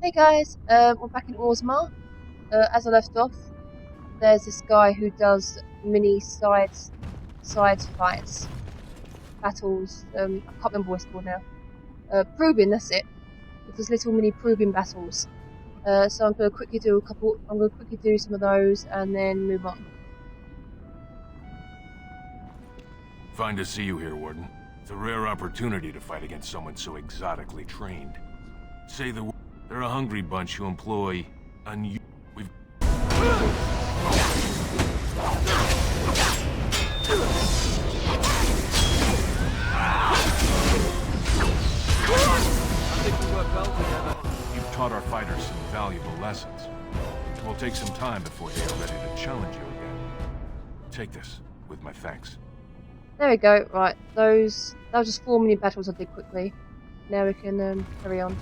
Hey guys, we're back in Orzammar. As I left off, there's this guy who does mini side fights, battles. I can't remember what it's called now. Proving, that's it. It does little mini proving battles. So I'm gonna quickly do some of those and then move on. Fine to see you here, Warden. It's a rare opportunity to fight against someone so exotically trained. Say the word. They're a hungry bunch who employ we've... I think we work well together. You've taught our fighters some valuable lessons. It will take some time before they are ready to challenge you again. Take this, with my thanks. There we go. Right, that was just 4 mini battles I did quickly. Now we can carry on.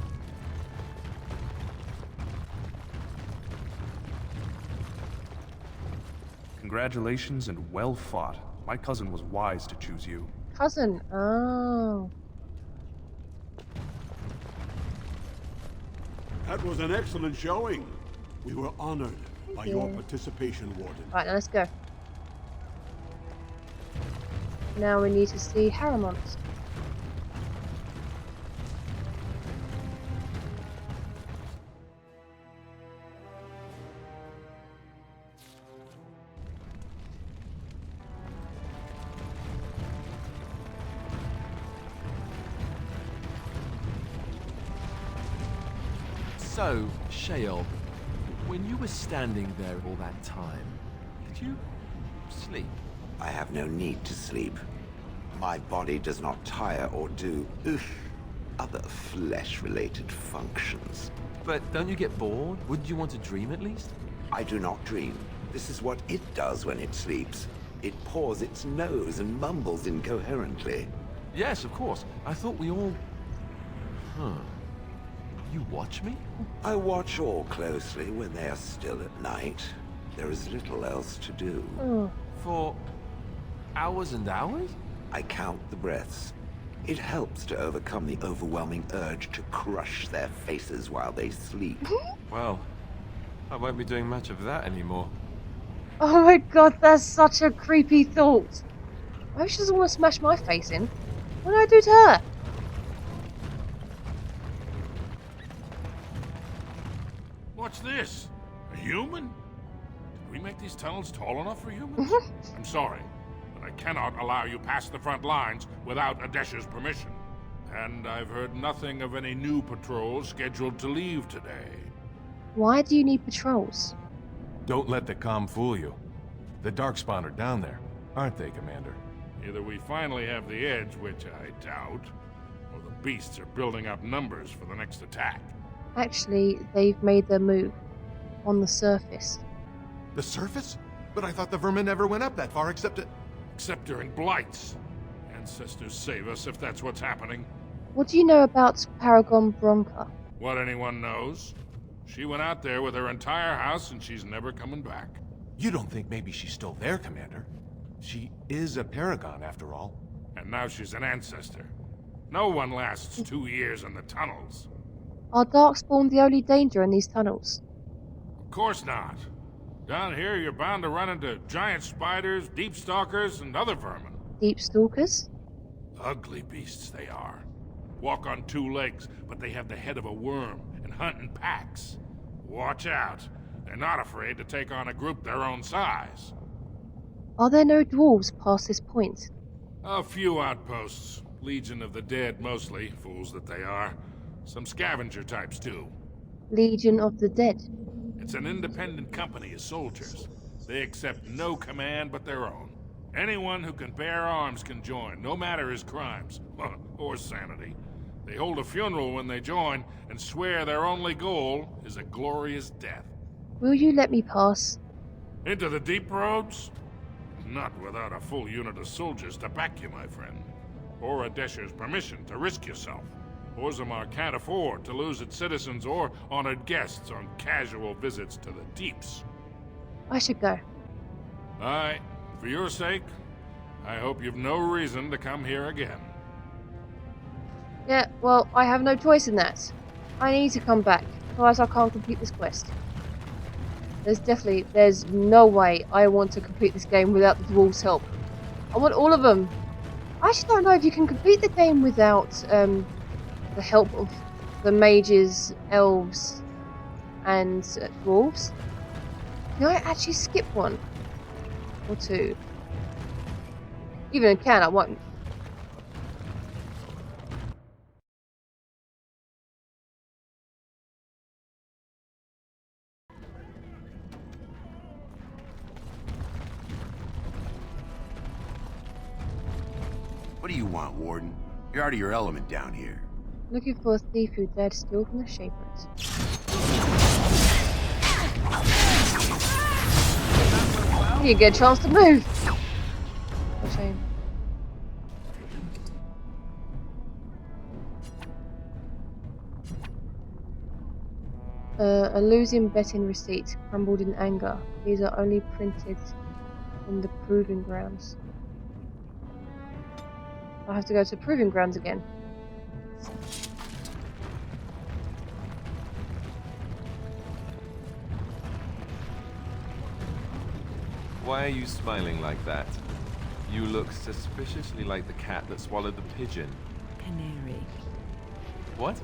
Congratulations and well fought. My cousin was wise to choose you. Cousin, oh. That was an excellent showing. We were honored by your participation, Warden. Right, now let's go. Now we need to see Harrimont. So, Sheol, when you were standing there all that time, did you sleep? I have no need to sleep. My body does not tire or do other flesh-related functions. But don't you get bored? Wouldn't you want to dream at least? I do not dream. This is what it does when it sleeps. It paws its nose and mumbles incoherently. Yes, of course. I thought we all... Huh. You watch me? I watch all closely when they are still at night. There is little else to do. For hours and hours? I count the breaths. It helps to overcome the overwhelming urge to crush their faces while they sleep. Well, I won't be doing much of that anymore. Oh my god, that's such a creepy thought. I wish she doesn't want to smash my face in. What did I do to her? What's this? A human? Did we make these tunnels tall enough for humans? I'm sorry, but I cannot allow you past the front lines without Adesh's permission. And I've heard nothing of any new patrols scheduled to leave today. Why do you need patrols? Don't let the comm fool you. The Darkspawn are down there, aren't they, Commander? Either we finally have the edge, which I doubt, or the beasts are building up numbers for the next attack. Actually, they've made their move. On the surface. The surface? But I thought the vermin never went up that far except during blights. Ancestors save us if that's what's happening. What do you know about Paragon Bronca? What anyone knows. She went out there with her entire house and she's never coming back. You don't think maybe she's still there, Commander? She is a paragon, after all. And now she's an ancestor. No one lasts 2 years in the tunnels. Are Darkspawn the only danger in these tunnels? Of course not. Down here, you're bound to run into giant spiders, deep stalkers, and other vermin. Deep stalkers? Ugly beasts they are. Walk on 2 legs, but they have the head of a worm and hunt in packs. Watch out. They're not afraid to take on a group their own size. Are there no dwarves past this point? A few outposts. Legion of the Dead, mostly. Fools that they are. Some scavenger types, too. Legion of the Dead? It's an independent company of soldiers. They accept no command but their own. Anyone who can bear arms can join, no matter his crimes, or sanity. They hold a funeral when they join, and swear their only goal is a glorious death. Will you let me pass? Into the deep roads? Not without a full unit of soldiers to back you, my friend. Or Adesh's permission to risk yourself. Orzammar can't afford to lose its citizens or honored guests on casual visits to the deeps. I should go. Aye, for your sake, I hope you've no reason to come here again. Yeah, well, I have no choice in that. I need to come back. Otherwise I can't complete this quest. There's no way I want to complete this game without the dwarves' help. I want all of them. I actually don't know if you can complete the game without the help of the mages, elves, and dwarves. Can I actually skip one? Or two? Even if I can, I won't. What do you want, Warden? You're out of your element down here. Looking for a thief who dared steal from the Shapers. You get a chance to move. What a shame. A losing betting receipt crumbled in anger. These are only printed in the proving grounds. I have to go to proving grounds again. Why are you smiling like that? You look suspiciously like the cat that swallowed the pigeon. Canary. What?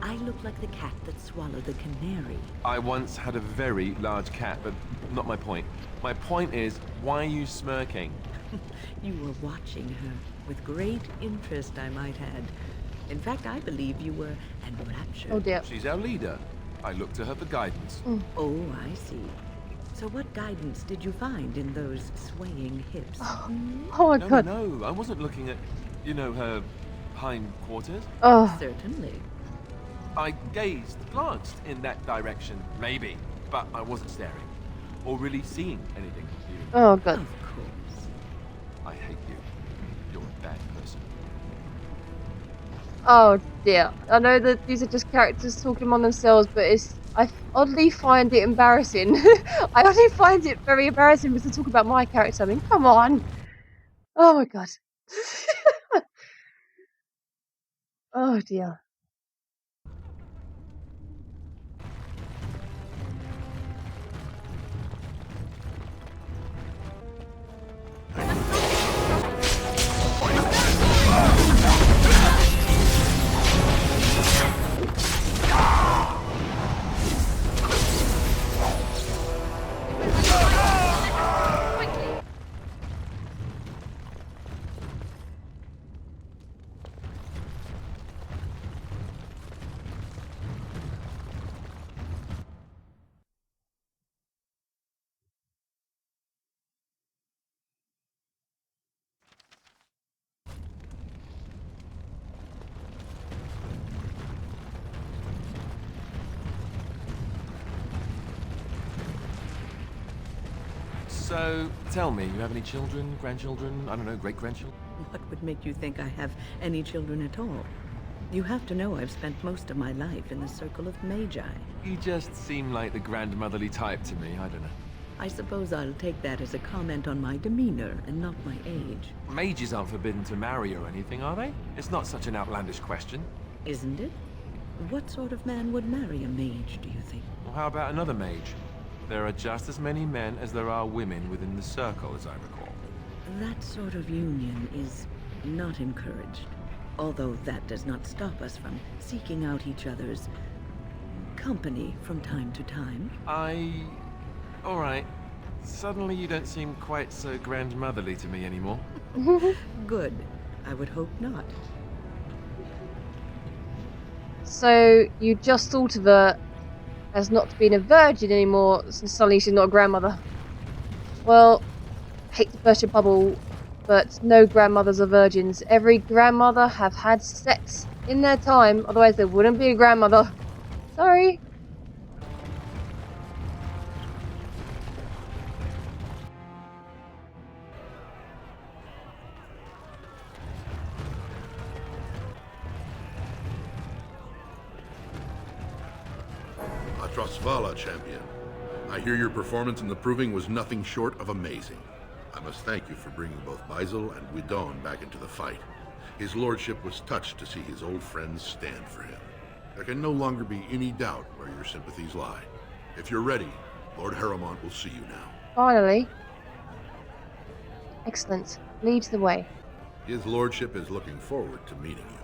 I look like the cat that swallowed the canary. I once had a very large cat, but not my point. My point is, why are you smirking? You were watching her with great interest, I might add. In fact, I believe you were enraptured. Oh dear. She's our leader. I look to her for guidance. Oh, I see. So what guidance did you find in those swaying hips? Oh my No, god. no, I wasn't looking at, you know, her hind quarters. Oh. Certainly. I glanced in that direction, maybe, but I wasn't staring or really seeing anything. Even. Oh god. Of course. I hate you. You're a bad person. Oh dear. I know that these are just characters talking among themselves, but I oddly find it embarrassing. I oddly find it very embarrassing because to talk about my character. I mean, come on. Oh my god. Oh dear. So, tell me, you have any children, grandchildren, I don't know, great-grandchildren? What would make you think I have any children at all? You have to know I've spent most of my life in the circle of magi. You just seem like the grandmotherly type to me, I don't know. I suppose I'll take that as a comment on my demeanor and not my age. Mages aren't forbidden to marry or anything, are they? It's not such an outlandish question. Isn't it? What sort of man would marry a mage, do you think? Well, how about another mage? There are just as many men as there are women within the circle, as I recall. That sort of union is not encouraged. Although that does not stop us from seeking out each other's company from time to time. Alright. Suddenly you don't seem quite so grandmotherly to me anymore. Good. I would hope not. So you just thought of her as not being a virgin anymore, since suddenly she's not a grandmother. Well, hate to burst your bubble, but no grandmothers are virgins. Every grandmother have had sex in their time, otherwise there wouldn't be a grandmother. Sorry. Atrasvala, champion. I hear your performance in the proving was nothing short of amazing. I must thank you for bringing both Baisel and Guidon back into the fight. His lordship was touched to see his old friends stand for him. There can no longer be any doubt where your sympathies lie. If you're ready, Lord Harrowmont will see you now. Finally. Excellent. Lead the way. His lordship is looking forward to meeting you.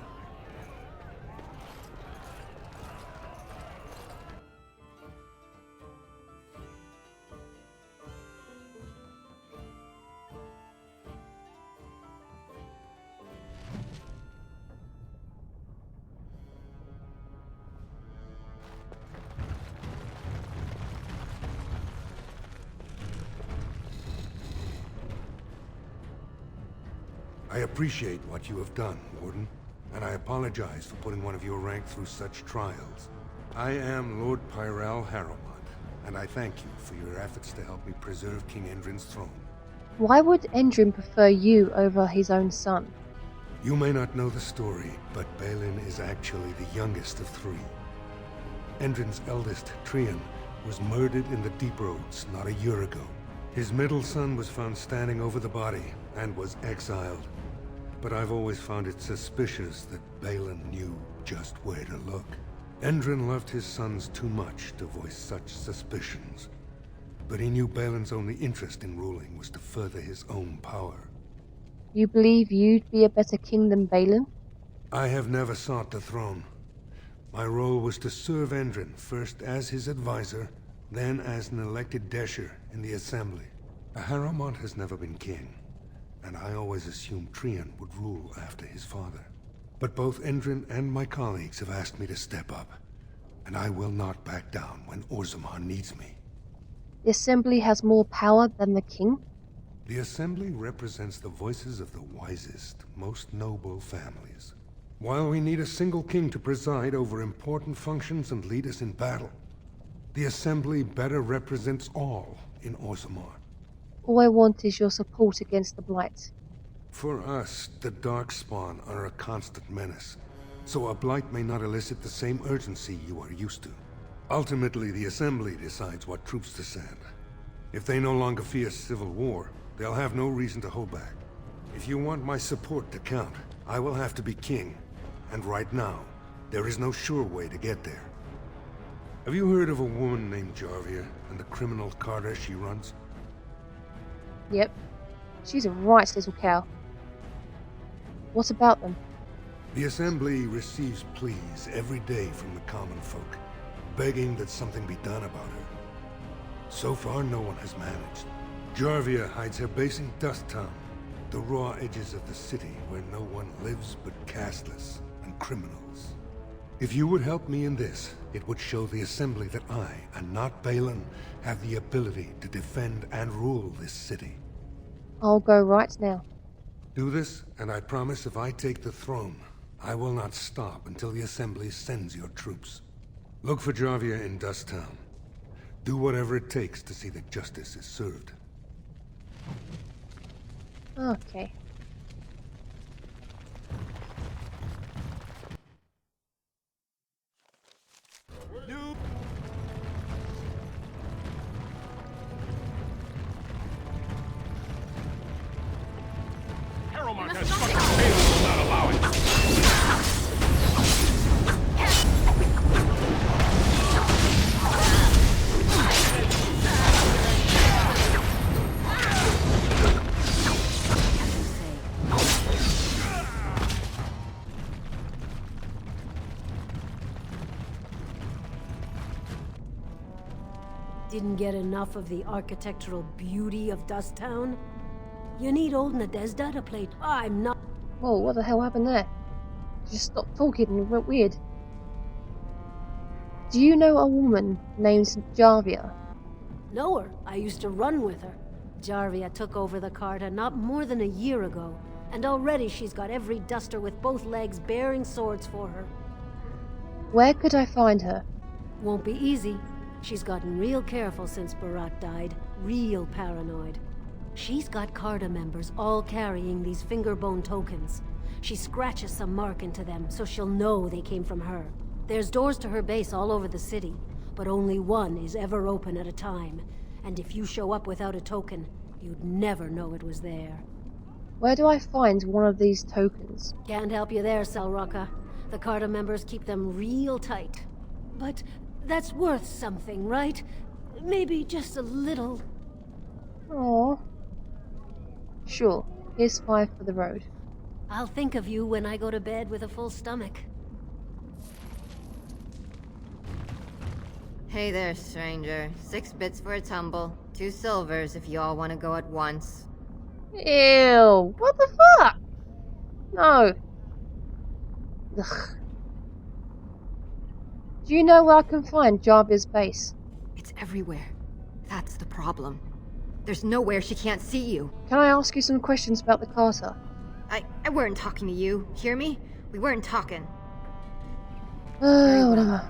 I appreciate what you have done, Warden, and I apologize for putting one of your rank through such trials. I am Lord Pyrell Harrowmont, and I thank you for your efforts to help me preserve King Endrin's throne. Why would Endrin prefer you over his own son? You may not know the story, but Balin is actually the youngest of three. Endrin's eldest, Trian, was murdered in the Deep Roads not a year ago. His middle son was found standing over the body and was exiled. But I've always found it suspicious that Balin knew just where to look. Endrin loved his sons too much to voice such suspicions. But he knew Balin's only interest in ruling was to further his own power. You believe you'd be a better king than Balin? I have never sought the throne. My role was to serve Endrin, first as his advisor, then as an elected Desher in the Assembly. Harrowmont has never been king, and I always assumed Trian would rule after his father. But both Endrin and my colleagues have asked me to step up, and I will not back down when Orzammar needs me. The Assembly has more power than the king? The Assembly represents the voices of the wisest, most noble families. While we need a single king to preside over important functions and lead us in battle, the Assembly better represents all in Orzammar. All I want is your support against the Blight. For us, the Darkspawn are a constant menace, so a Blight may not elicit the same urgency you are used to. Ultimately, the Assembly decides what troops to send. If they no longer fear civil war, they'll have no reason to hold back. If you want my support to count, I will have to be king, and right now, there is no sure way to get there. Have you heard of a woman named Jarvia and the criminal carter she runs? Yep. She's a right little cow. What about them? The Assembly receives pleas every day from the common folk, begging that something be done about her. So far, no one has managed. Jarvia hides her base in Dust Town, the raw edges of the city where no one lives but casteless and criminals. If you would help me in this, it would show the Assembly that I, and not Balin, have the ability to defend and rule this city. I'll go right now. Do this, and I promise if I take the throne, I will not stop until the Assembly sends your troops. Look for Jarvia in Dust Town. Do whatever it takes to see that justice is served. Okay. Harrowmont has fucking failed will not allow it. Didn't get enough of the architectural beauty of Dust Town? You need old Nadezda to play. I'm not. Whoa, what the hell happened there? Just stopped talking and went weird. Do you know a woman named Jarvia? Know her. I used to run with her. Jarvia took over the Carta not more than a year ago, and already she's got every duster with both legs bearing swords for her. Where could I find her? Won't be easy. She's gotten real careful since Barat died. Real paranoid. She's got Carta members all carrying these fingerbone tokens. She scratches some mark into them so she'll know they came from her. There's doors to her base all over the city, but only one is ever open at a time. And if you show up without a token, you'd never know it was there. Where do I find one of these tokens? Can't help you there, Selrocka. The Carter members keep them real tight. But that's worth something, right? Maybe just a little. Oh. Sure. Here's 5 for the road. I'll think of you when I go to bed with a full stomach. Hey there, stranger. 6 bits for a tumble. 2 silvers if you all want to go at once. Ew. What the fuck? No. Ugh. Do you know where I can find Jarvis' base? It's everywhere. That's the problem. There's nowhere she can't see you. Can I ask you some questions about the Carter? I weren't talking to you. Hear me? We weren't talking. Whatever.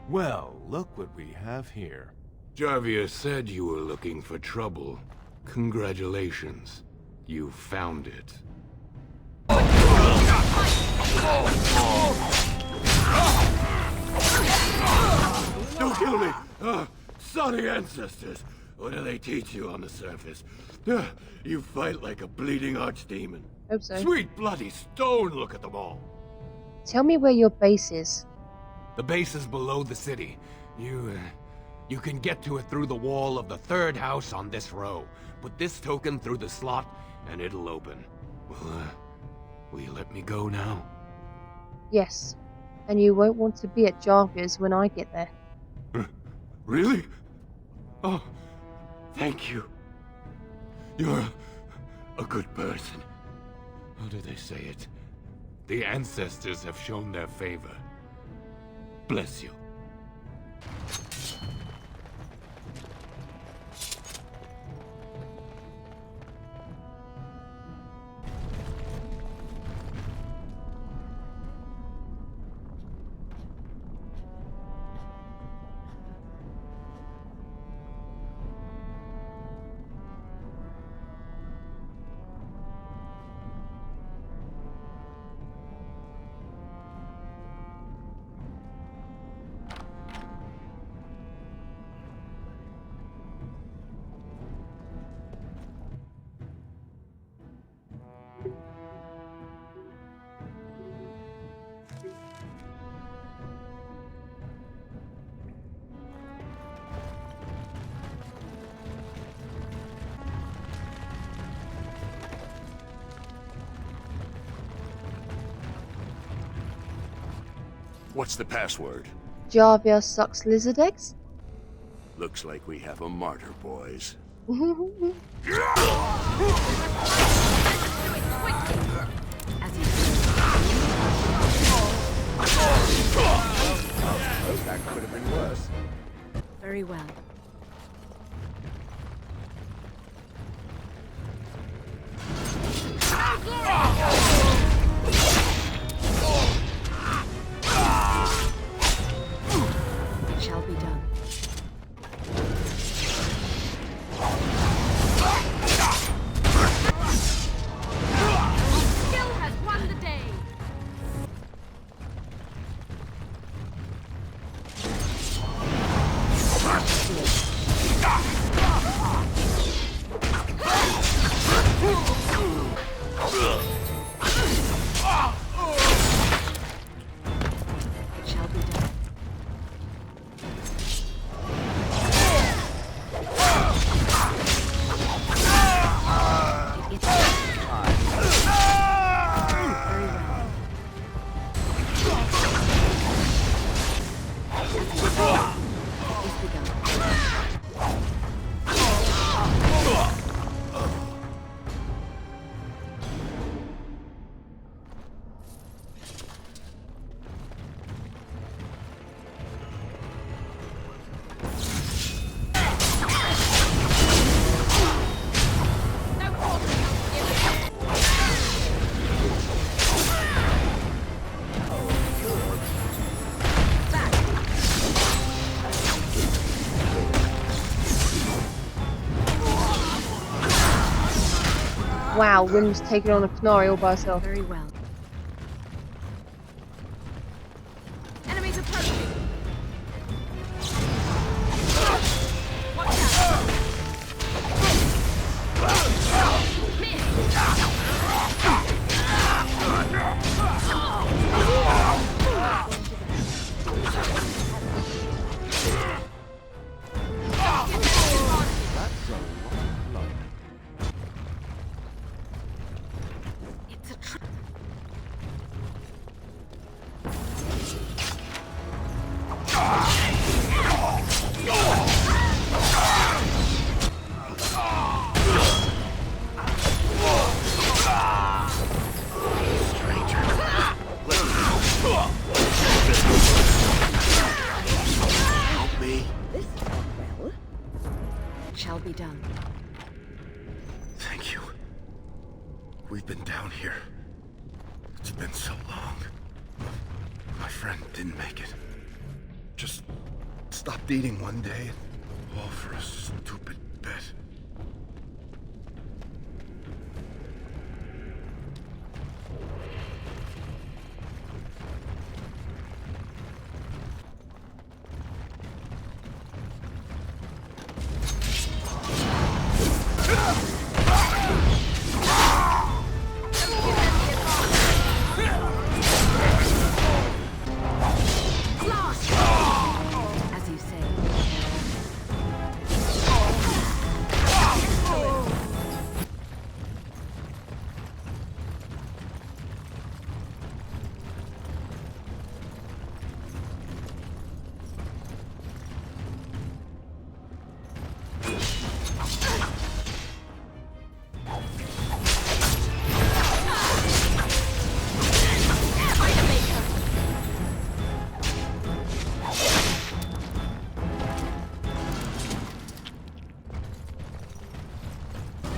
Well, look what we have here. Jarvis said you were looking for trouble. Congratulations. You found it. Don't kill me! Sorry ancestors. What do they teach you on the surface? You fight like a bleeding archdemon. Hope so. Sweet bloody stone, look at them all. Tell me where your base is. The base is below the city. You can get to it through the wall of the 3rd house on this row. Put this token through the slot, and it'll open. Will you let me go now? Yes. And you won't want to be at Jarvis when I get there. Really? Oh, thank you. You're a good person. How do they say it? The ancestors have shown their favor. Bless you. What's the password? Jarvis sucks lizard eggs? Looks like we have a martyr, boys. That could have been worse. Very well. It shall be done. Skill has won the day. It shall be done. It's very well. It's begun. Wow, Wim's taking on a canary all by herself. Very well. Enemies approaching. Watch out. Miss. Thank you. We've been down here. It's been so long. My friend didn't make it. Just stopped eating one day, all for a stupid bet. As you say.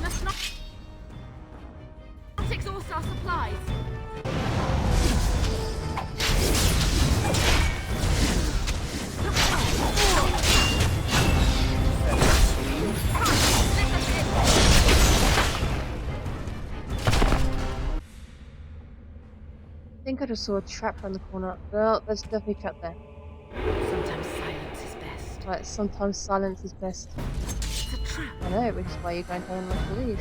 Must not exhaust our supplies. I think I just saw a trap around the corner. Well, there's definitely a trap there. Sometimes silence is best. Right, sometimes silence is best. It's a trap. I know, which is why you're going down like to leave.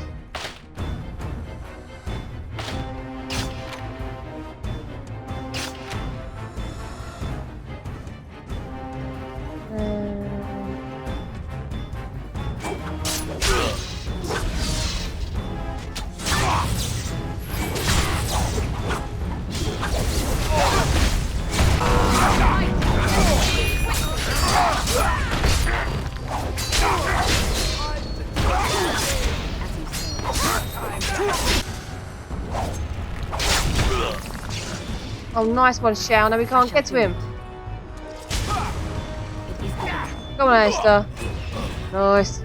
Oh, nice one, Shao. Now we can't get to him. Come on, Esther. Nice.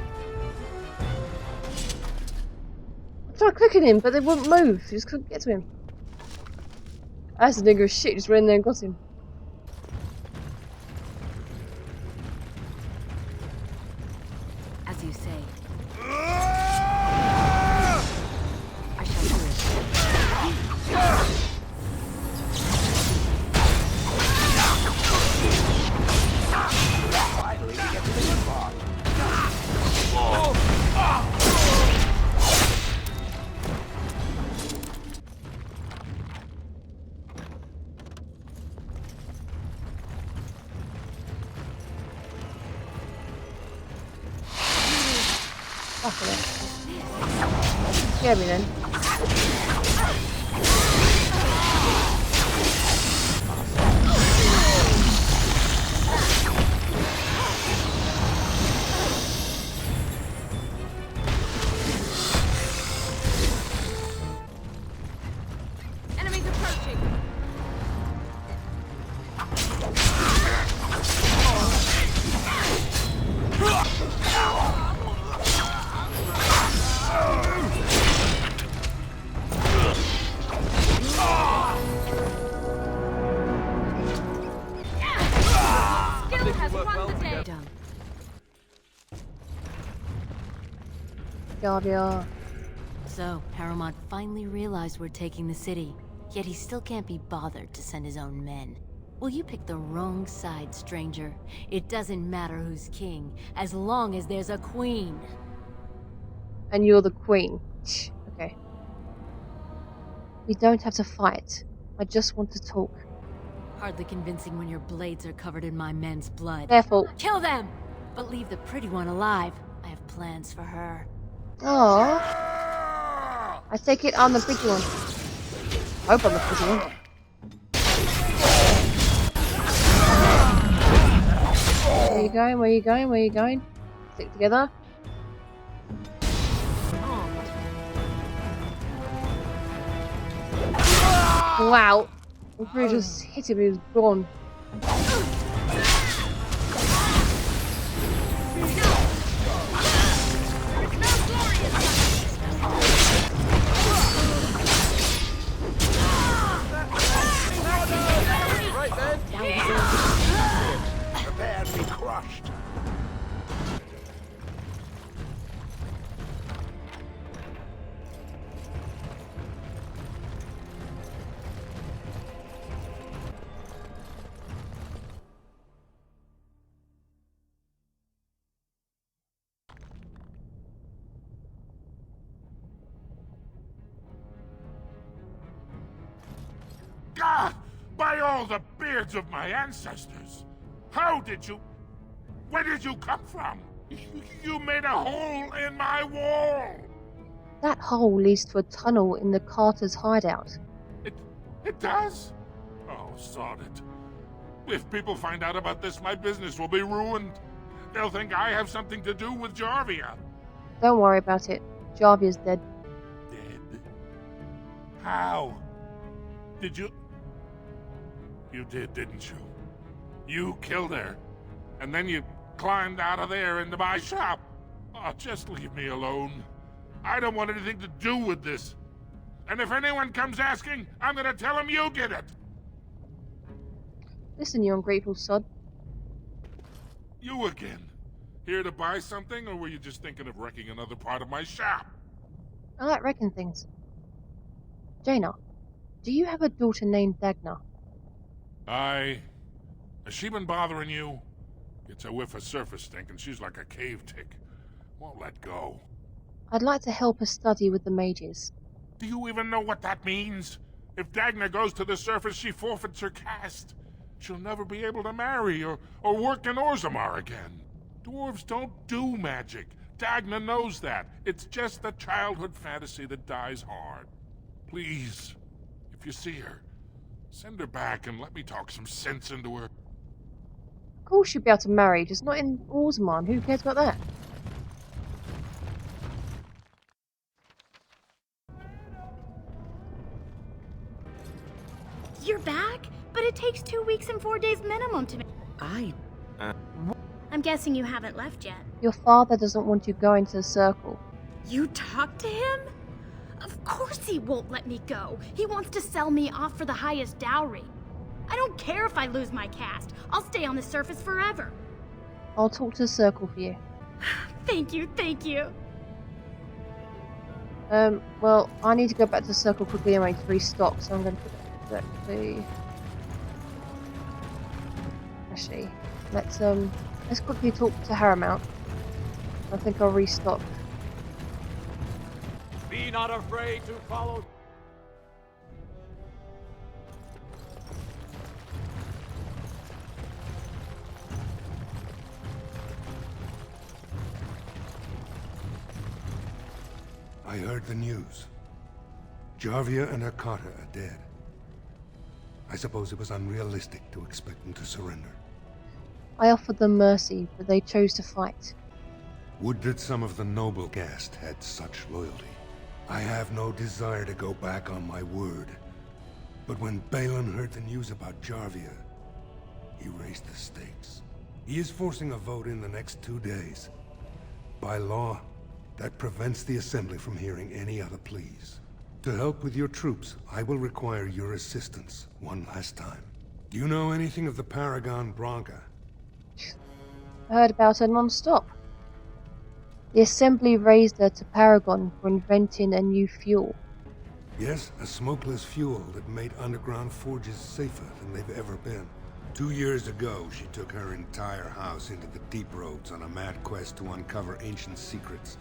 I tried clicking him, but they wouldn't move. You just couldn't get to him. That's a nigger of shit. Just ran in there and got him. As you say. I shall do it. Finally, we get to the good part. Fuck it. Scare me then. Enemies approaching. Skill has won the day. Done. Yeah. So, Paramount finally realized we're taking the city, yet he still can't be bothered to send his own men. Well, you picked the wrong side, stranger. It doesn't matter who's king, as long as there's a queen. And you're the queen. Okay. We don't have to fight. I just want to talk. Hardly convincing when your blades are covered in my men's blood. Careful. Kill them! But leave the pretty one alive. I have plans for her. Oh. I take it I'm the pretty one. I hope I'm the pretty one. Where you going? Where you going? Where you going? Stick together. Wow. If we just hit him, he was gone. By all the beards of my ancestors! How did you... Where did you come from? You made a hole in my wall! That hole leads to a tunnel in the Carter's hideout. It does? Oh, sod it. If people find out about this, my business will be ruined. They'll think I have something to do with Jarvia. Don't worry about it. Jarvia's dead. Dead? How? Did you... You did, didn't you? You killed her. And then you climbed out of there into my shop. Oh, just leave me alone. I don't want anything to do with this. And if anyone comes asking, I'm gonna tell them you did it. Listen, you ungrateful sod. You again. Here to buy something, or were you just thinking of wrecking another part of my shop? I like wrecking things. Jaina, do you have a daughter named Dagna? Has she been bothering you? Gets a whiff of surface stink and she's like a cave tick. Won't let go. I'd like to help her study with the mages. Do you even know what that means? If Dagna goes to the surface, she forfeits her caste. She'll never be able to marry or work in Orzammar again. Dwarves don't do magic. Dagna knows that. It's just a childhood fantasy that dies hard. Please, if you see her, send her back and let me talk some sense into her. Of course she'd be able to marry, just not in Orzammar. Who cares about that? You're back? But it takes 2 weeks and 4 days minimum to make... I'm guessing you haven't left yet. Your father doesn't want you going to the circle. You talked to him? Of course he won't let me go. He wants to sell me off for the highest dowry. I don't care if I lose my caste. I'll stay on the surface forever. I'll talk to the circle for you. Thank you, thank you. Well, I need to go back to the circle quickly anyway to restock, so I'm going to put that quickly. Actually, let's quickly talk to Haramount. I think I'll restock. Be not afraid to follow. I heard the news. Jarvia and her Carter are dead. I suppose it was unrealistic to expect them to surrender. I offered them mercy, but they chose to fight. Would that some of the noble caste had such loyalty. I have no desire to go back on my word. But when Balin heard the news about Jarvia, he raised the stakes. He is forcing a vote in the next 2 days. By law, that prevents the Assembly from hearing any other pleas. To help with your troops, I will require your assistance one last time. Do you know anything of the Paragon Branca? I heard about her non-stop. The Assembly raised her to Paragon for inventing a new fuel. Yes, a smokeless fuel that made underground forges safer than they've ever been. 2 years ago, she took her entire house into the deep roads on a mad quest to uncover ancient secrets.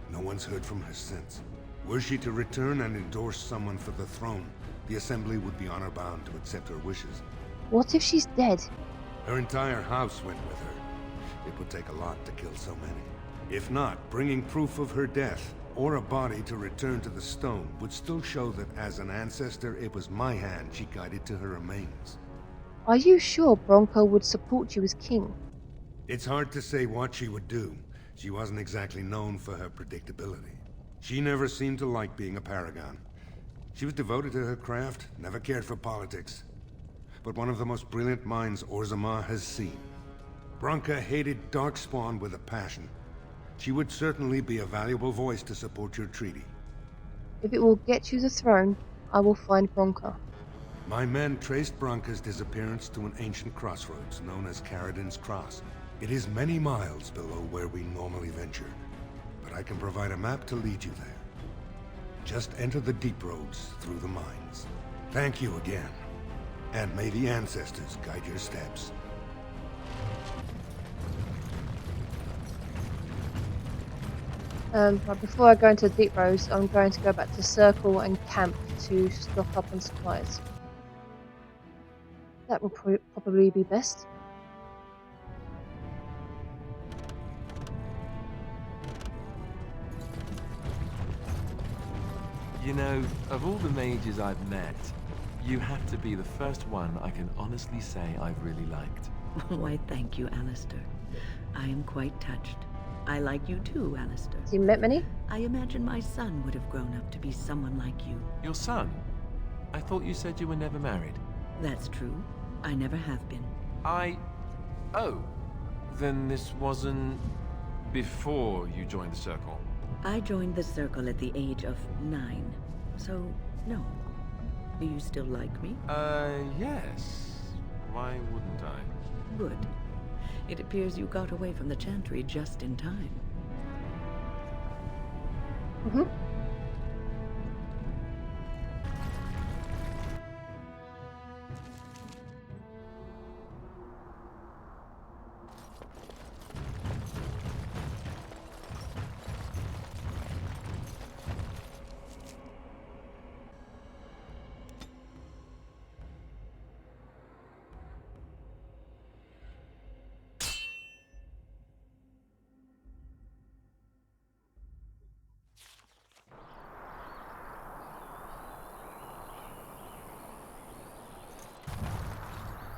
No one's heard from her since. Were she to return and endorse someone for the throne, the Assembly would be honor-bound to accept her wishes. What if she's dead? Her entire house went with her. It would take a lot to kill so many. If not, bringing proof of her death, or a body to return to the stone, would still show that as an ancestor, it was my hand she guided to her remains. Are you sure Bronco would support you as king? It's hard to say what she would do. She wasn't exactly known for her predictability. She never seemed to like being a paragon. She was devoted to her craft, never cared for politics. But one of the most brilliant minds Orzammar has seen. Branca hated Darkspawn with a passion. She would certainly be a valuable voice to support your treaty. If it will get you the throne, I will find Bronca. My men traced Branca's disappearance to an ancient crossroads known as Caradin's Cross. It is many miles below where we normally ventured, but I can provide a map to lead you there. Just enter the deep roads through the mines. Thank you again, and may the ancestors guide your steps. But before I go into the deep roads, I'm going to go back to Circle and camp to stock up on supplies. That would probably be best. You know, of all the mages I've met, you have to be the first one I can honestly say I've really liked. Why, thank you, Alistair. I am quite touched. I like you too, Alistair. Have you met many? I imagine my son would have grown up to be someone like you. Your son? I thought you said you were never married. That's true. I never have been. Oh. Then this wasn't before you joined the Circle? I joined the Circle at the age of 9. So, no. Do you still like me? Yes. Why wouldn't I? Good. It appears you got away from the Chantry just in time. Mm-hmm.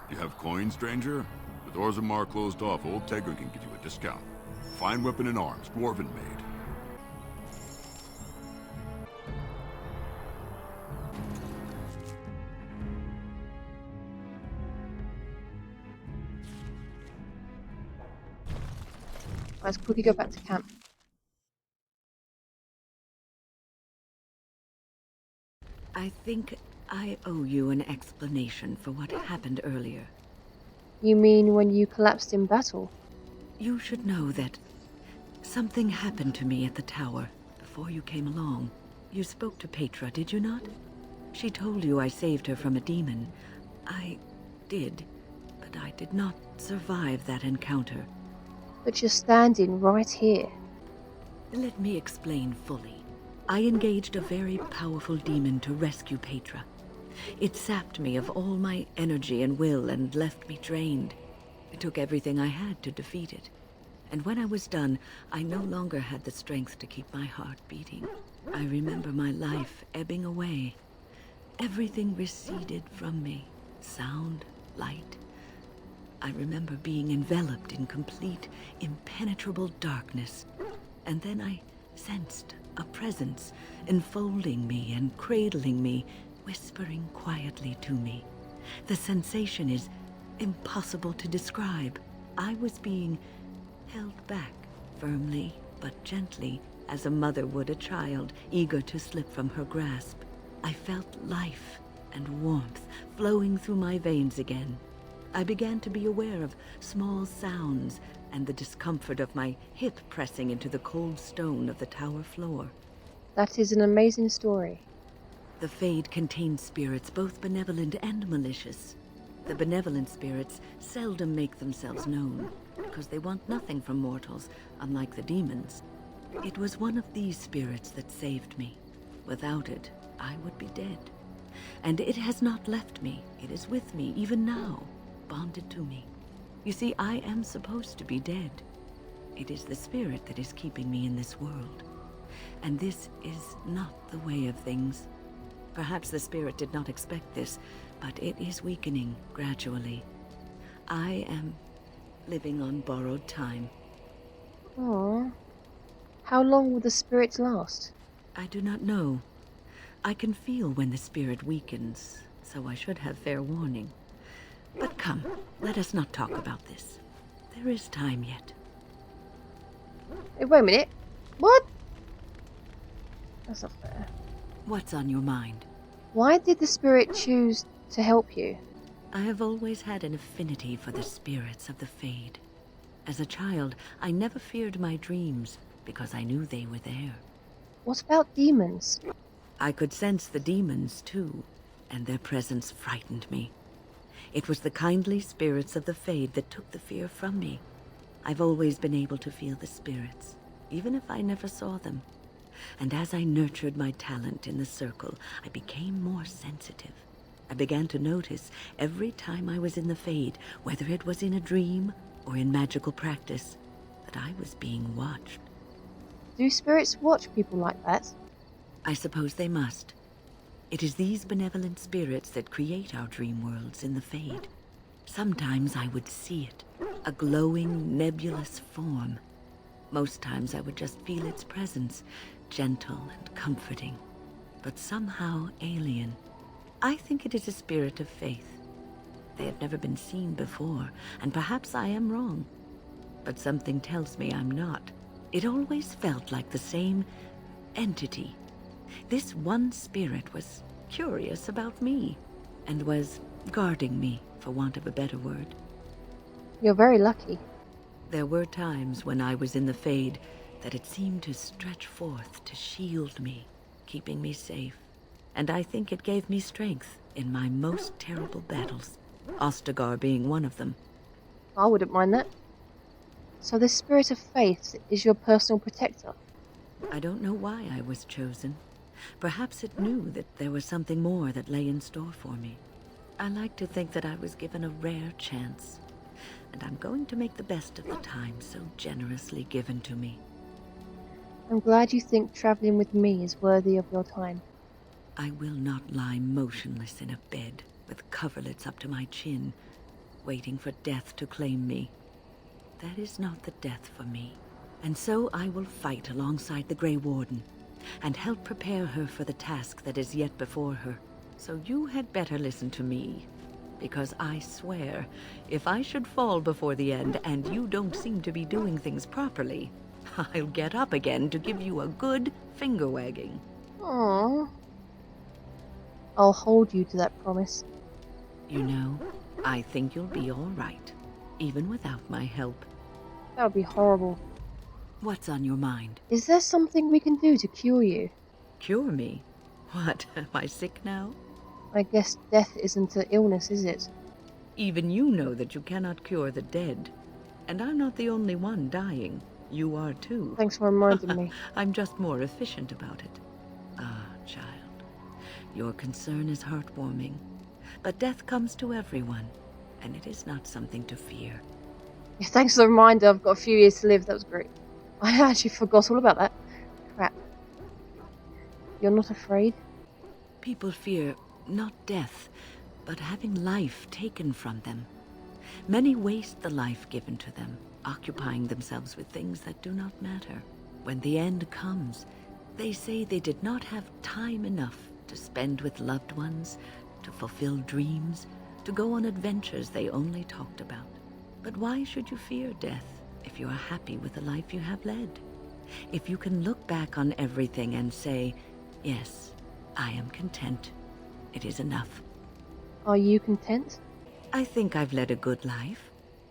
You have coins, stranger? With Orzammar closed off, old Tegra can give you a discount. Fine weapon and arms, dwarven made. Let's quickly go back to camp. I think I owe you an explanation for what happened earlier. You mean when you collapsed in battle? You should know that something happened to me at the tower before you came along. You spoke to Petra, did you not? She told you I saved her from a demon. I did, but I did not survive that encounter. But you're standing right here. Let me explain fully. I engaged a very powerful demon to rescue Petra. It sapped me of all my energy and will and left me drained. It took everything I had to defeat it. And when I was done, I no longer had the strength to keep my heart beating. I remember my life ebbing away. Everything receded from me. Sound, light. I remember being enveloped in complete, impenetrable darkness. And then I sensed a presence enfolding me and cradling me, whispering quietly to me. The sensation is impossible to describe. I was being held back, firmly but gently, as a mother would a child, eager to slip from her grasp. I felt life and warmth flowing through my veins again. I began to be aware of small sounds and the discomfort of my hip pressing into the cold stone of the tower floor. That is an amazing story. The Fade contains spirits both benevolent and malicious. The benevolent spirits seldom make themselves known, because they want nothing from mortals, unlike the demons. It was one of these spirits that saved me. Without it, I would be dead. And it has not left me. It is with me, even now, bonded to me. You see, I am supposed to be dead. It is the spirit that is keeping me in this world. And this is not the way of things. Perhaps the spirit did not expect this, but it is weakening gradually. I am living on borrowed time. Aww. How long will the spirits last? I do not know. I can feel when the spirit weakens, so I should have fair warning. But come, let us not talk about this. There is time yet. Hey, wait a minute. What? That's not fair. What's on your mind? Why did the spirit choose to help you? I have always had an affinity for the spirits of the Fade. As a child, I never feared my dreams because I knew they were there. What about demons? I could sense the demons, too, and their presence frightened me. It was the kindly spirits of the Fade that took the fear from me. I've always been able to feel the spirits, even if I never saw them. And as I nurtured my talent in the circle, I became more sensitive. I began to notice every time I was in the Fade, whether it was in a dream or in magical practice, that I was being watched. Do spirits watch people like that? I suppose they must. It is these benevolent spirits that create our dream worlds in the Fade. Sometimes I would see it, a glowing, nebulous form. Most times I would just feel its presence, gentle and comforting, but somehow alien. I think it is a spirit of faith. They have never been seen before, and perhaps I am wrong. But something tells me I'm not. It always felt like the same entity. This one spirit was curious about me, and was guarding me, for want of a better word. You're very lucky. There were times when I was in the Fade that it seemed to stretch forth to shield me, keeping me safe. And I think it gave me strength in my most terrible battles, Ostagar being one of them. I wouldn't mind that. So this spirit of faith is your personal protector? I don't know why I was chosen. Perhaps it knew that there was something more that lay in store for me. I like to think that I was given a rare chance, and I'm going to make the best of the time so generously given to me. I'm glad you think traveling with me is worthy of your time. I will not lie motionless in a bed with coverlets up to my chin, waiting for death to claim me. That is not the death for me. And so I will fight alongside the Grey Warden, and help prepare her for the task that is yet before her. So you had better listen to me, because I swear, if I should fall before the end and you don't seem to be doing things properly, I'll get up again to give you a good finger wagging. Aww. I'll hold you to that promise. You know, I think you'll be all right, even without my help. That would be horrible. What's on your mind? Is there something we can do to cure you? Cure me? What, am I sick now? I guess death isn't an illness, is it? Even you know that you cannot cure the dead. And I'm not the only one dying. You are too. Thanks for reminding me. I'm just more efficient about it. Ah, child. Your concern is heartwarming. But death comes to everyone, and it is not something to fear. Yeah, thanks for the reminder. I've got a few years to live. That was great. I actually forgot all about that. Crap. You're not afraid? People fear not death, but having life taken from them. Many waste the life given to them, occupying themselves with things that do not matter. When the end comes, they say they did not have time enough to spend with loved ones, to fulfill dreams, to go on adventures they only talked about. But why should you fear death if you are happy with the life you have led? If you can look back on everything and say, yes, I am content. It is enough. Are you content? I think I've led a good life,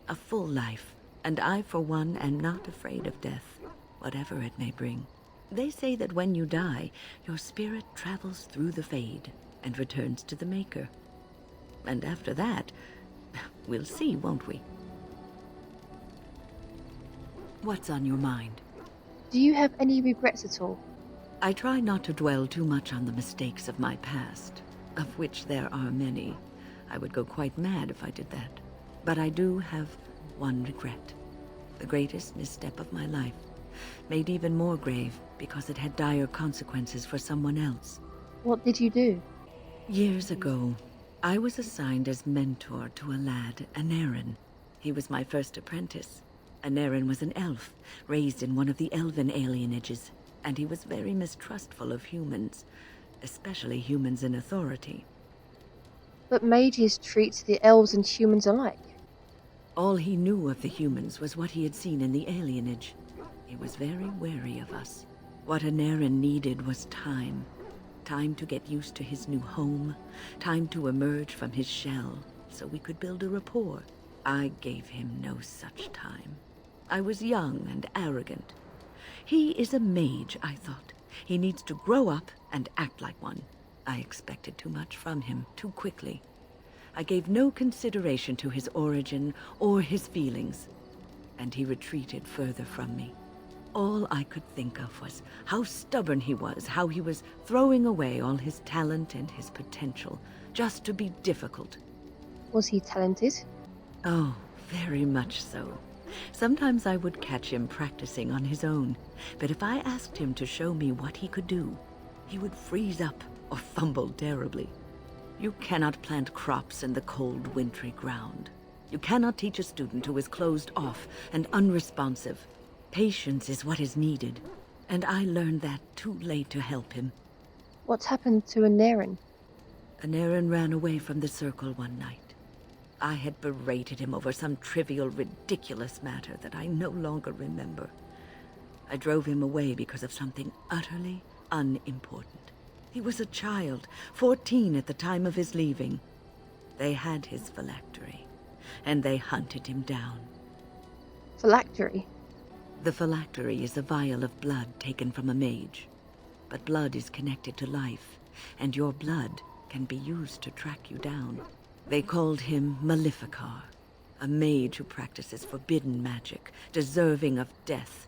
a full life, and I, for one, am not afraid of death, whatever it may bring. They say that when you die, your spirit travels through the Fade and returns to the Maker. And after that, we'll see, won't we? What's on your mind? Do you have any regrets at all? I try not to dwell too much on the mistakes of my past, of which there are many. I would go quite mad if I did that. But I do have one regret. The greatest misstep of my life, made even more grave because it had dire consequences for someone else. What did you do? Years ago, I was assigned as mentor to a lad, Anarin. He was my first apprentice. Anarin was an elf, raised in one of the elven alienages, and he was very mistrustful of humans, especially humans in authority. But mages treat the elves and humans alike. All he knew of the humans was what he had seen in the alienage. He was very wary of us. What Anarin needed was time. Time to get used to his new home. Time to emerge from his shell, so we could build a rapport. I gave him no such time. I was young and arrogant. He is a mage, I thought. He needs to grow up and act like one. I expected too much from him, too quickly. I gave no consideration to his origin or his feelings, and he retreated further from me. All I could think of was how stubborn he was, how he was throwing away all his talent and his potential just to be difficult. Was he talented? Oh, very much so. Sometimes I would catch him practicing on his own, but if I asked him to show me what he could do, he would freeze up or fumble terribly. You cannot plant crops in the cold, wintry ground. You cannot teach a student who is closed off and unresponsive. Patience is what is needed, and I learned that too late to help him. What happened to Anaren? Anaren ran away from the circle one night. I had berated him over some trivial, ridiculous matter that I no longer remember. I drove him away because of something utterly unimportant. He was a child, 14 at the time of his leaving. They had his phylactery, and they hunted him down. Phylactery? The phylactery is a vial of blood taken from a mage. But blood is connected to life, and your blood can be used to track you down. They called him Maleficar, a mage who practices forbidden magic, deserving of death.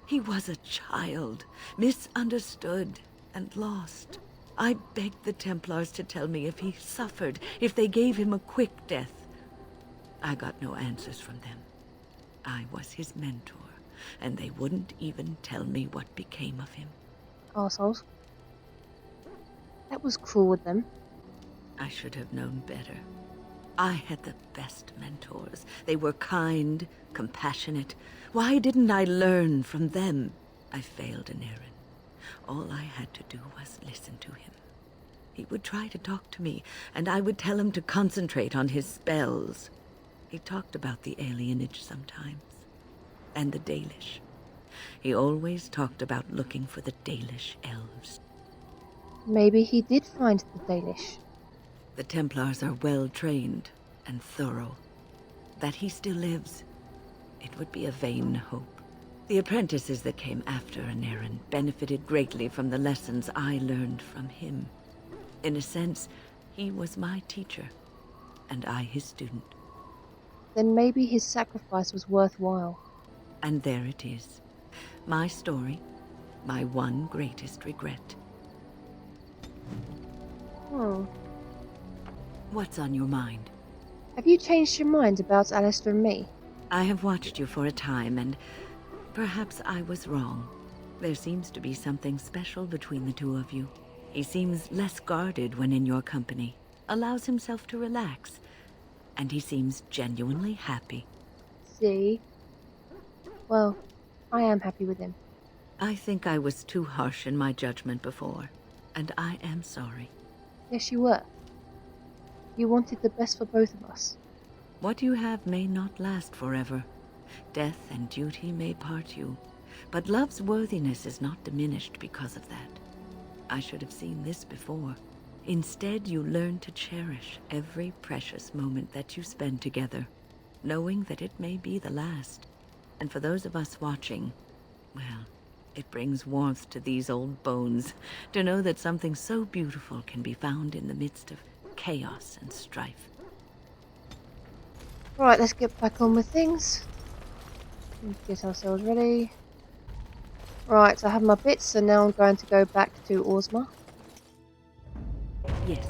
He was a child, misunderstood and lost. I begged the Templars to tell me if he suffered, if they gave him a quick death. I got no answers from them. I was his mentor, and they wouldn't even tell me what became of him. Arseholes. That was cruel with them. I should have known better. I had the best mentors. They were kind, compassionate. Why didn't I learn from them? I failed Anaren. All I had to do was listen to him. He would try to talk to me, and I would tell him to concentrate on his spells. He talked about the alienage sometimes, and the Dalish. He always talked about looking for the Dalish elves. Maybe he did find the Dalish. The Templars are well trained and thorough. That he still lives, it would be a vain hope. The apprentices that came after Anaren benefited greatly from the lessons I learned from him. In a sense, he was my teacher, and I his student. Then maybe his sacrifice was worthwhile. And there it is. My story, my one greatest regret. Oh. What's on your mind? Have you changed your mind about Alistair and me? I have watched you for a time, and perhaps I was wrong. There seems to be something special between the two of you. He seems less guarded when in your company, allows himself to relax, and he seems genuinely happy. See? Well, I am happy with him. I think I was too harsh in my judgment before, and I am sorry. Yes, you were. You wanted the best for both of us. What you have may not last forever. Death and duty may part you, but love's worthiness is not diminished because of that. I should have seen this before. Instead, you learn to cherish every precious moment that you spend together, knowing that it may be the last. And for those of us watching, well, it brings warmth to these old bones to know that something so beautiful can be found in the midst of chaos and strife. Right, let's get back on with things. Get ourselves ready. Right, I have my bits, so now I'm going to go back to Orzma. Yes.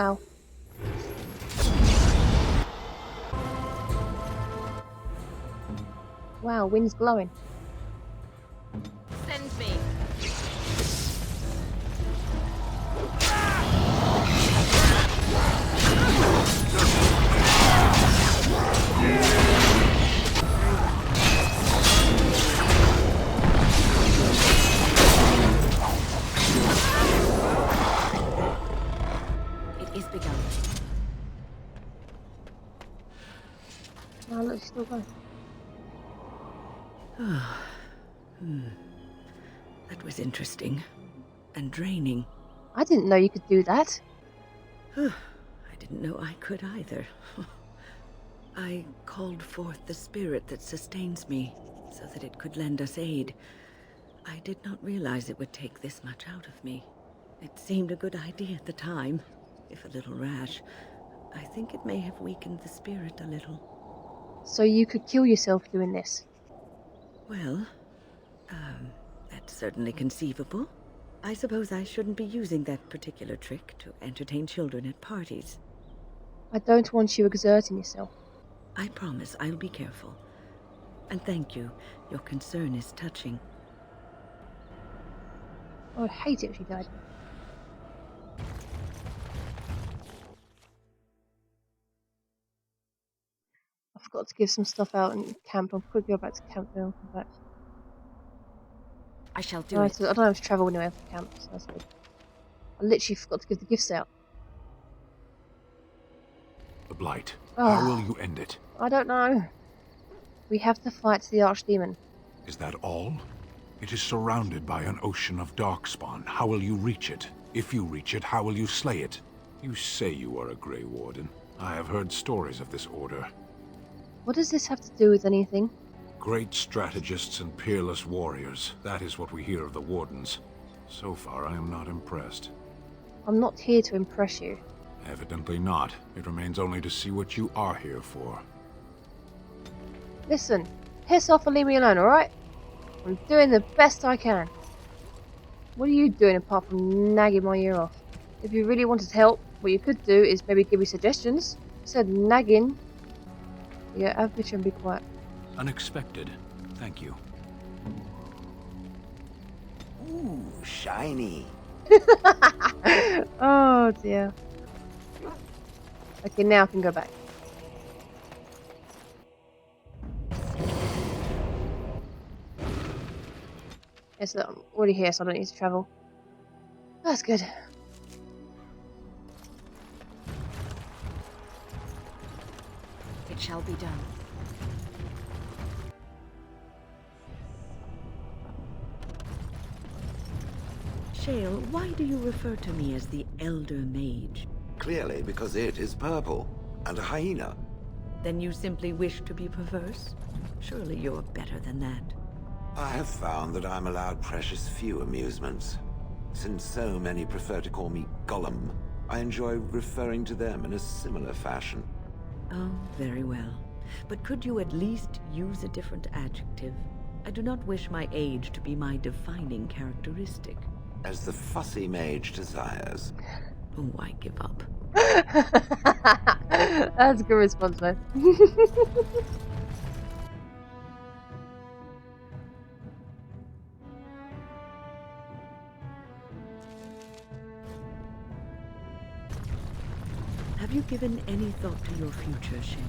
Wow. Wow, wind's blowing. Send me. That was interesting. And draining. I didn't know you could do that. I didn't know I could either. I called forth the spirit that sustains me, so that it could lend us aid. I did not realize it would take this much out of me. It seemed a good idea at the time, if a little rash. I think it may have weakened the spirit a little. So you could kill yourself doing this? Well, that's certainly conceivable. I suppose I shouldn't be using that particular trick to entertain children at parties. I don't want you exerting yourself. I promise I'll be careful. And thank you. Your concern is touching. I would hate it if she died. I forgot to give some stuff out in camp. I'll quickly go back to camp then I'll come back. I shall do No, it. I don't have to travel anywhere for camp, so that's good. I literally forgot to give the gifts out. The Blight. Oh. How will you end it? I don't know. We have to fight the Archdemon. Is that all? It is surrounded by an ocean of darkspawn. How will you reach it? If you reach it, how will you slay it? You say you are a Grey Warden. I have heard stories of this order. What does this have to do with anything? Great strategists and peerless warriors. That is what we hear of the Wardens. So far, I am not impressed. I'm not here to impress you. Evidently not. It remains only to see what you are here for. Listen, piss off and leave me alone, alright? I'm doing the best I can. What are you doing apart from nagging my ear off? If you really wanted help, what you could do is maybe give me suggestions. Instead of nagging. Yeah, have a picture and be quiet. Unexpected. Thank you. Ooh, shiny. Oh dear. Okay, now I can go back. Yes, I'm already here, so I don't need to travel. That's good. It shall be done. Shale, why do you refer to me as the Elder Mage? Clearly because it is purple, and a hyena. Then you simply wish to be perverse? Surely you're better than that. I have found that I'm allowed precious few amusements. Since so many prefer to call me Gollum, I enjoy referring to them in a similar fashion. Oh, very well. But could you at least use a different adjective? I do not wish my age to be my defining characteristic. As the fussy mage desires. Oh, I give up. That's a good response, though. Have you given any thought to your future, Shane?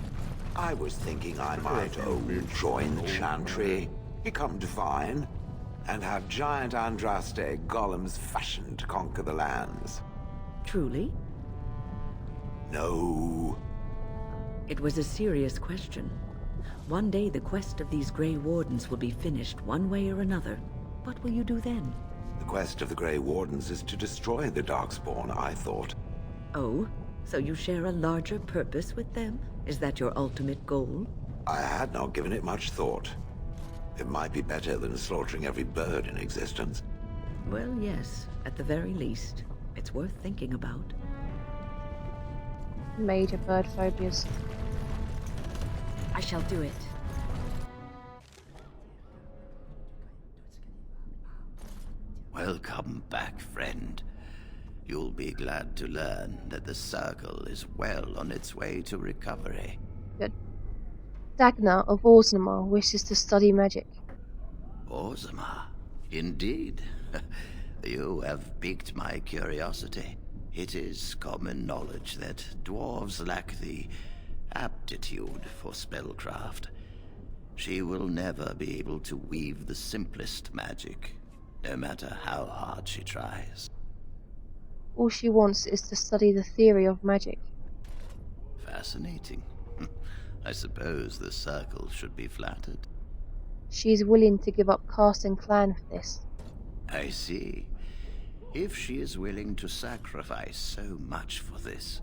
I was thinking I might, join the Chantry, become divine, and have giant Andraste Gollum's fashion to conquer the lands. Truly? No. It was a serious question. One day the quest of these Grey Wardens will be finished one way or another. What will you do then? The quest of the Grey Wardens is to destroy the Darkspawn, I thought. Oh? So you share a larger purpose with them? Is that your ultimate goal? I had not given it much thought. It might be better than slaughtering every bird in existence. Well, yes. At the very least. It's worth thinking about. Major bird phobias. I shall do it. Welcome back, friend. You'll be glad to learn that the Circle is well on its way to recovery. Good. Dagna of Orzammar wishes to study magic. Orzammar? Indeed. You have piqued my curiosity. It is common knowledge that dwarves lack the aptitude for spellcraft. She will never be able to weave the simplest magic, no matter how hard she tries. All she wants is to study the theory of magic. Fascinating. I suppose the Circle should be flattered. she's willing to give up caste and clan for this. I see. If she is willing to sacrifice so much for this,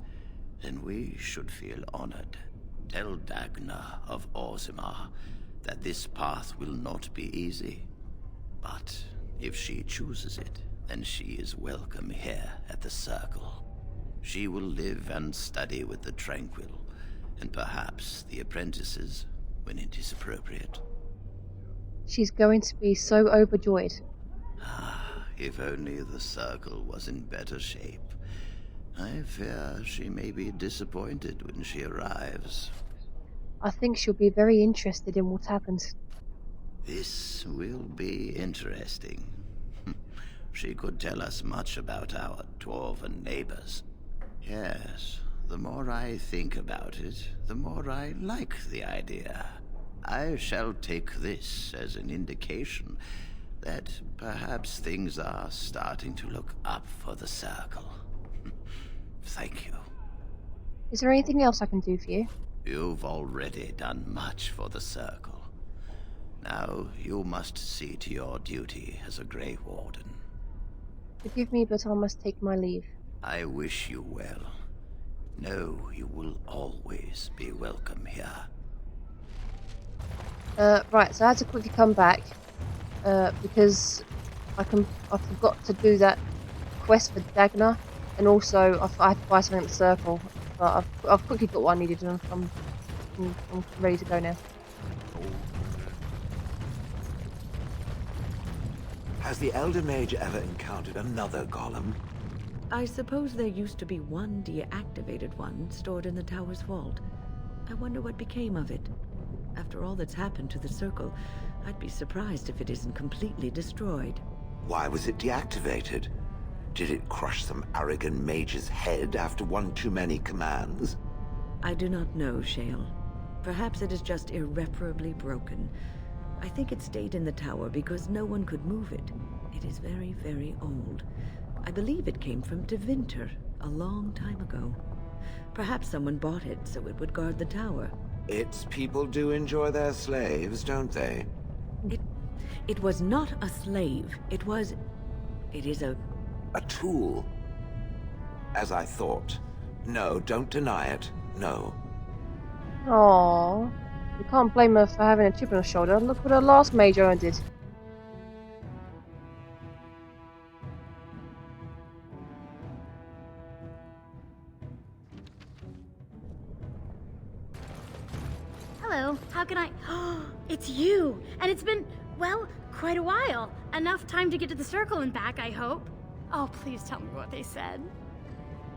then we should feel honored. Tell Dagna of Orzammar that this path will not be easy. But if she chooses it, then she is welcome here at the Circle. She will live and study with the Tranquil, and perhaps the apprentices, when it is appropriate. She's going to be so overjoyed. If only the Circle was in better shape. I fear she may be disappointed when she arrives. I think she'll be very interested in what happens. This will be interesting. She could tell us much about our dwarven neighbors. Yes, the more I think about it, the more I like the idea. I shall take this as an indication that perhaps things are starting to look up for the Circle. Thank you. Is there anything else I can do for you? You've already done much for the Circle. Now you must see to your duty as a Grey Warden. Forgive me, but I must take my leave. I wish you well. Know you will always be welcome here. Right, so I had to quickly come back because I forgot to do that quest for Dagna, and also I had to buy something at the Circle. But I've quickly got what I needed, and I'm ready to go now. Has the Elder Mage ever encountered another golem? I suppose there used to be one deactivated one stored in the tower's vault. I wonder what became of it. After all that's happened to the Circle, I'd be surprised if it isn't completely destroyed. Why was it deactivated? Did it crush some arrogant mage's head after one too many commands? I do not know, Shale. Perhaps it is just irreparably broken. I think it stayed in the tower because no one could move it. It is very, very old. I believe it came from Devinter a long time ago. Perhaps someone bought it so it would guard the tower. Its people do enjoy their slaves, don't they? It was not a slave. It is a tool. As I thought. No, don't deny it. No. Aww. You can't blame her for having a chip on her shoulder. Look what her last mage owner did. Hello, how can I... Oh, it's you! And it's been, well, quite a while. Enough time to get to the Circle and back, I hope. Oh, please tell me what they said.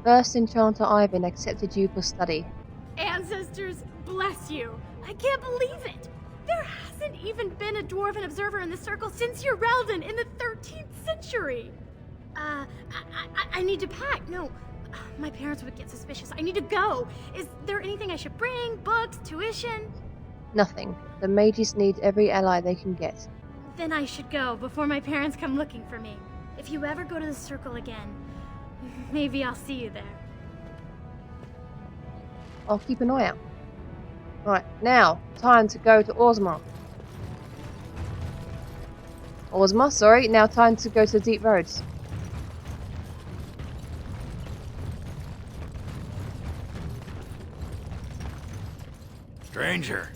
First Enchanter Ivan accepted you for study. Ancestors, bless you. I can't believe it. There hasn't even been a Dwarven observer in the Circle since Urelden in the 13th century. I need to pack. No, my parents would get suspicious. I need to go. Is there anything I should bring? Books? Tuition? Nothing. The mages need every ally they can get. Then I should go before my parents come looking for me. If you ever go to the Circle again, maybe I'll see you there. I'll keep an eye out. Right, now, time to go to Orzammar. Orzammar, sorry. Now time to go to the Deep Roads. Stranger,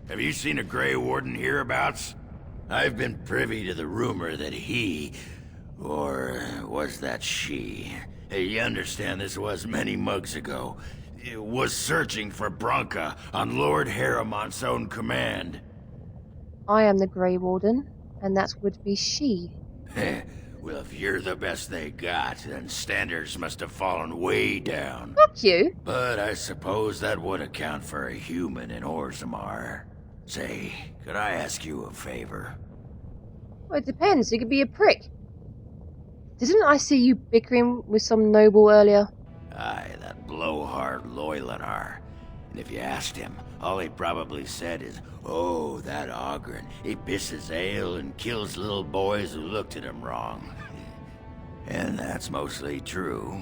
have you seen a Grey Warden hereabouts? I've been privy to the rumor that he, or was that she? You understand this was many mugs ago. Was searching for Branka on Lord Haramont's own command. I am the Grey Warden, and that would be she. Well, if you're the best they got, then standards must have fallen way down. Fuck you. But I suppose that would account for a human in Orzammar. Say, could I ask you a favor? Well, it depends. You could be a prick. Didn't I see you bickering with some noble earlier? Aye, that blowhard Loylanar. And if you asked him, all he probably said is, "Oh, that Ogren, he pisses ale and kills little boys who looked at him wrong." And that's mostly true.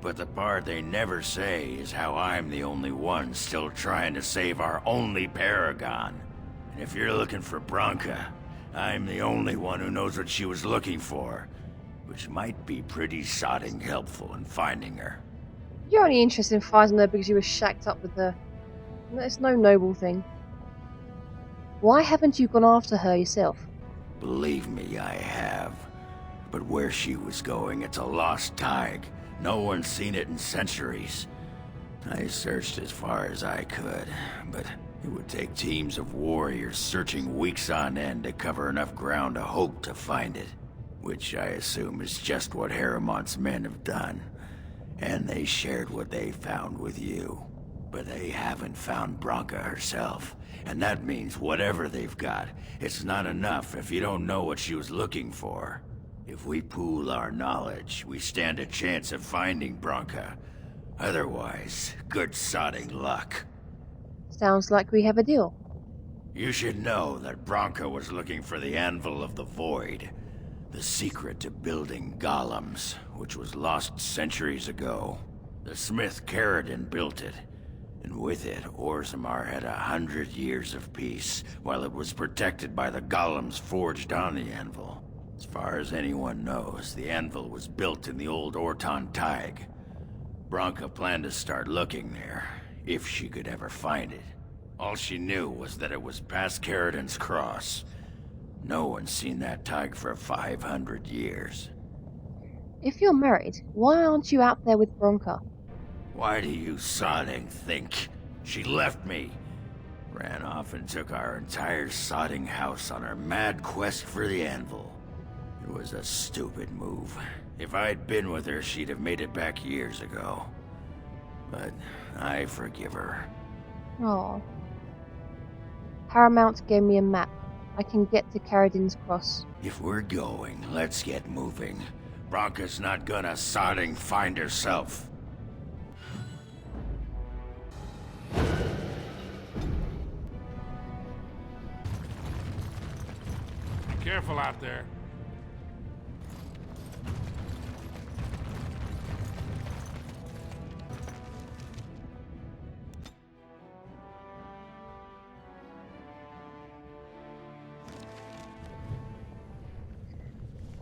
But the part they never say is how I'm the only one still trying to save our only paragon. If you're looking for Bronca, I'm the only one who knows what she was looking for, which might be pretty sodding helpful in finding her. You're only interested in finding her because you were shacked up with her. It's no noble thing. Why haven't you gone after her yourself? Believe me, I have. But where she was going, it's a lost tag. No one's seen it in centuries. I searched as far as I could, but it would take teams of warriors searching weeks on end to cover enough ground to hope to find it. Which I assume is just what Harrimon's men have done. And they shared what they found with you. But they haven't found Bronca herself. And that means whatever they've got, it's not enough if you don't know what she was looking for. If we pool our knowledge, we stand a chance of finding Bronca. Otherwise, good sodding luck. Sounds like we have a deal. You should know that Bronca was looking for the Anvil of the Void. The secret to building golems, which was lost centuries ago. The smith Caradin built it. And with it, Orzammar had 100 years of peace, while it was protected by the golems forged on the anvil. As far as anyone knows, the anvil was built in the old Orton Tig. Bronca planned to start looking there, if she could ever find it. All she knew was that it was past Caradin's cross. No one's seen that Tig for 500 years. If you're married, why aren't you out there with Bronca? Why do you sodding think? She left me. Ran off and took our entire sodding house on her mad quest for the anvil. It was a stupid move. If I'd been with her, she'd have made it back years ago. But I forgive her. Oh. Paramount gave me a map. I can get to Caradin's cross. If we're going, let's get moving. Bronca's not gonna sodding find herself. Be careful out there.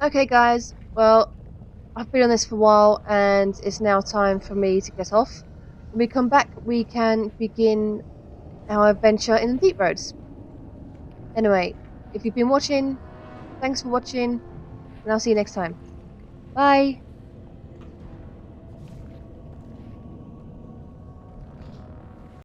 Okay guys, well, I've been on this for a while and it's now time for me to get off. When we come back, we can begin our adventure in the Deep Roads. Anyway, if you've been watching, thanks for watching, and I'll see you next time. Bye!